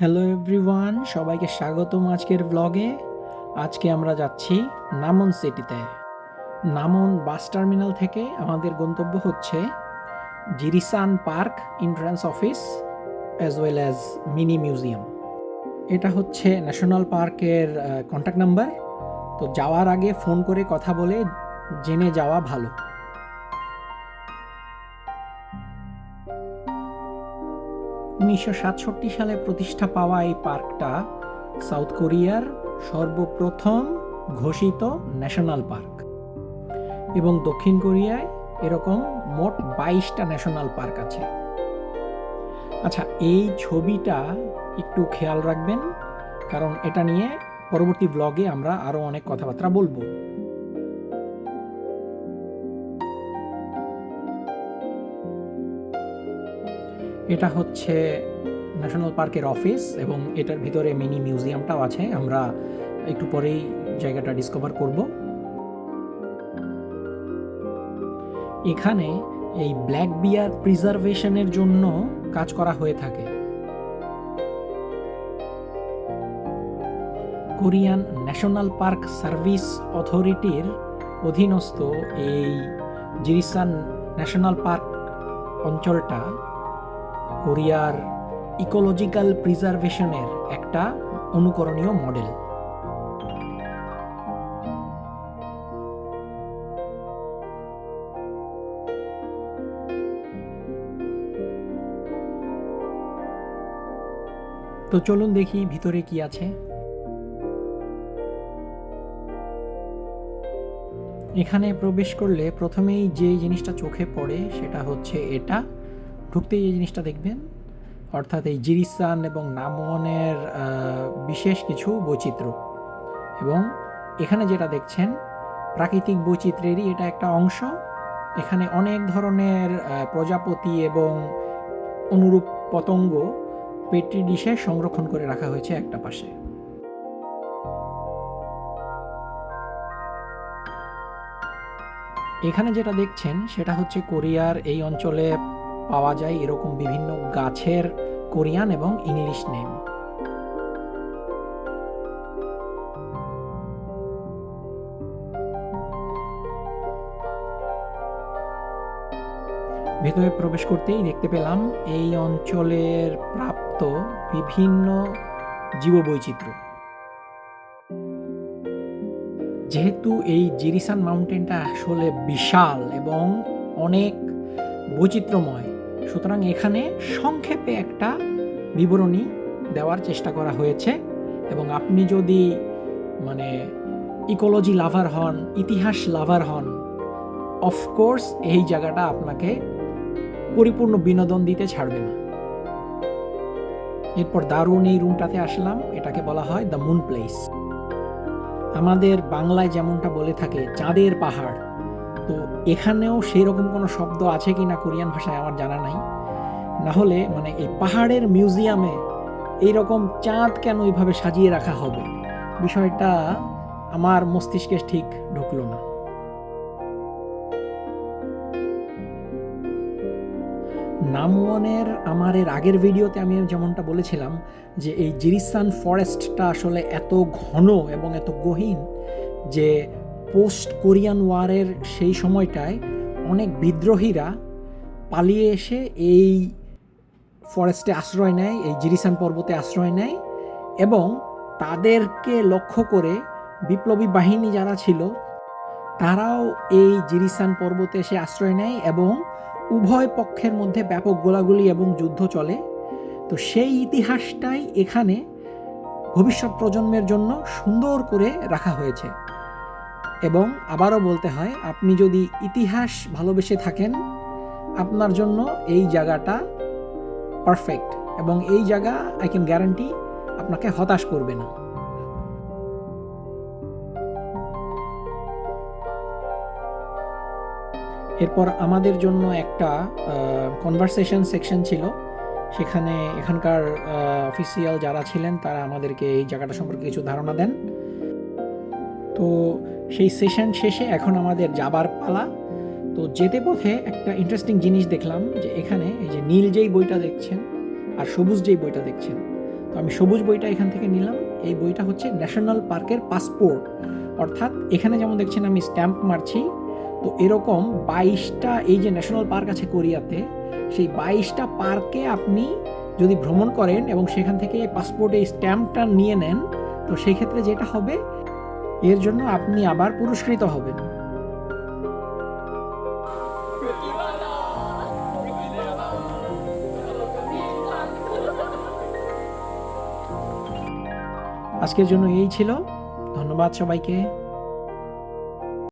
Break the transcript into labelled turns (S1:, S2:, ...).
S1: Hello everyone, সবাইকে স্বাগতম আজকের ব্লগে। আজকে আমরা যাচ্ছি নামন সিটিতে। নামন বাস টার্মিনাল থেকে আমাদের গন্তব্য হচ্ছে Jirisan park entrance office as well as mini museum. এটা হচ্ছে ন্যাশনাল পার্কের কন্ট্যাক্ট নাম্বার। তো যাওয়ার আগে ফোন করে কথা বলে জেনে যাওয়া ভালো। 1967 সালে প্রতিষ্ঠা পাওয়া এই পার্কটা সাউথ কোরিয়ার সর্বপ্রথম ঘোষিত ন্যাশনাল পার্ক, এবং দক্ষিণ কোরিয়ায় এরকম মোট 22টা ন্যাশনাল পার্ক আছে। আচ্ছা, এই ছবিটা একটু খেয়াল রাখবেন, কারণ এটা নিয়ে পরবর্তী ব্লগে আমরা আরও অনেক কথাবার্তা বলবো। এটা হচ্ছে ন্যাশনাল পার্কের অফিস, এবং এটার ভিতরে মিনি মিউজিয়ামটাও আছে। আমরা একটু পরেই জায়গাটা ডিসকভার করব। এখানে এই ব্ল্যাক বিয়ার প্রিজার্ভেশনের জন্য কাজ করা হয়ে থাকে। কোরিয়ান ন্যাশনাল পার্ক সার্ভিস অথরিটির অধীনস্থ এই জিরিসান ন্যাশনাল পার্ক অঞ্চলটা কোরিয়ার ইকোলজিক্যাল প্রিজার্ভেশনের একটা অনুকরণীয় মডেল। তো চলুন দেখি ভিতরে কি আছে। এখানে প্রবেশ করলে প্রথমেই যে জিনিসটা চোখে পড়ে সেটা হচ্ছে এটা। ঢুকতেই এই জিনিসটা দেখবেন, অর্থাৎ এই জিরিসান এবং নামনের বিশেষ কিছু বৈচিত্র্য। এবং এখানে যেটা দেখছেন প্রাকৃতিক বৈচিত্র্যেরই এটা একটা অংশ। এখানে অনেক ধরনের প্রজাপতি এবং অনুরূপ পতঙ্গ পেট্রি ডিশে সংরক্ষণ করে রাখা হয়েছে একটা পাশে। এখানে যেটা দেখছেন সেটা হচ্ছে কোরিয়ার এই অঞ্চলে পাওয়া যায় এরকম বিভিন্ন গাছের কোরিয়ান এবং ইংলিশ নেম। ভেতরে প্রবেশ করতেই দেখতে পেলাম এই অঞ্চলের প্রাপ্ত বিভিন্ন জীববৈচিত্র্য। যেহেতু এই জিরিসান মাউন্টেনটা আসলে বিশাল এবং অনেক বৈচিত্র্যময়, সুতরাং এখানে সংক্ষেপে একটা বিবরণী দেওয়ার চেষ্টা করা হয়েছে। এবং আপনি যদি ইকোলজি লাভার হন, ইতিহাস লাভার হন, অফকোর্স এই জায়গাটা আপনাকে পরিপূর্ণ বিনোদন দিতে ছাড়বে না। এরপর দারুণ এই রুমটাতে আসলাম। এটাকে বলা হয় দ্য মুন প্লেস। আমাদের বাংলায় যেমনটা বলে থাকে চাঁদের পাহাড়, তো এখানেও সেই রকম কোনো শব্দ আছে কি না কোরিয়ান ভাষায় আমার জানা নাই। না হলে এই পাহাড়ের মিউজিয়ামে এইরকম চাঁদ কেন এইভাবে সাজিয়ে রাখা হবে, বিষয়টা আমার মস্তিষ্কে ঠিক ঢুকলো না। নামওয়ানের আমার এর আগের ভিডিওতে আমি যেমনটা বলেছিলাম যে এই জিরিসান ফরেস্টটা আসলে এত ঘন এবং এত গহীন যে পোস্ট কোরিয়ান ওয়ারের সেই সময়টায় অনেক বিদ্রোহীরা পালিয়ে এসে এই ফরেস্টে আশ্রয় নেয়, এই জিরিসান পর্বতে আশ্রয় নেয়, এবং তাদেরকে লক্ষ্য করে বিপ্লবী বাহিনী যারা ছিল তারাও এই জিরিসান পর্বতে এসে আশ্রয় নেয়, এবং উভয় পক্ষের মধ্যে ব্যাপক গোলাগুলি এবং যুদ্ধ চলে। তো সেই ইতিহাসটাই এখানে ভবিষ্যৎ প্রজন্মের জন্য সুন্দর করে রাখা হয়েছে। এবং আবারও বলতে হয়, আপনি যদি ইতিহাস ভালোবেসে থাকেন আপনার জন্য এই জায়গাটা পারফেক্ট, এবং এই জায়গা আই ক্যান গ্যারান্টি আপনাকে হতাশ করবে না। এরপর আমাদের জন্য একটা কনভারসেশন সেকশন ছিল। সেখানে এখানকার অফিসিয়াল যারা ছিলেন তারা আমাদেরকে এই জায়গাটা সম্পর্কে কিছু ধারণা দেন। তো সেই সেশন শেষে এখন আমাদের যাবার পালা। তো যেতে পথে একটা ইন্টারেস্টিং জিনিস দেখলাম যে এখানে এই যে নীল যেই বইটা দেখছেন আর সবুজ যেই বইটা দেখছেন, তো আমি সবুজ বইটা এখান থেকে নিলাম। এই বইটা হচ্ছে ন্যাশনাল পার্কের পাসপোর্ট, অর্থাৎ এখানে যেমন দেখছেন আমি স্ট্যাম্প মারছি, তো এরকম 22টা এই যে ন্যাশনাল পার্ক আছে কোরিয়াতে, সেই 22টা পার্কে আপনি যদি ভ্রমণ করেন এবং সেখান থেকে পাসপোর্টে স্ট্যাম্পটা নিয়ে নেন, তো সেই ক্ষেত্রে যেটা হবে, এর জন্য আপনি আবার পুরস্কৃত হবেন। আজকের জন্য এই ছিল। ধন্যবাদ সবাইকে।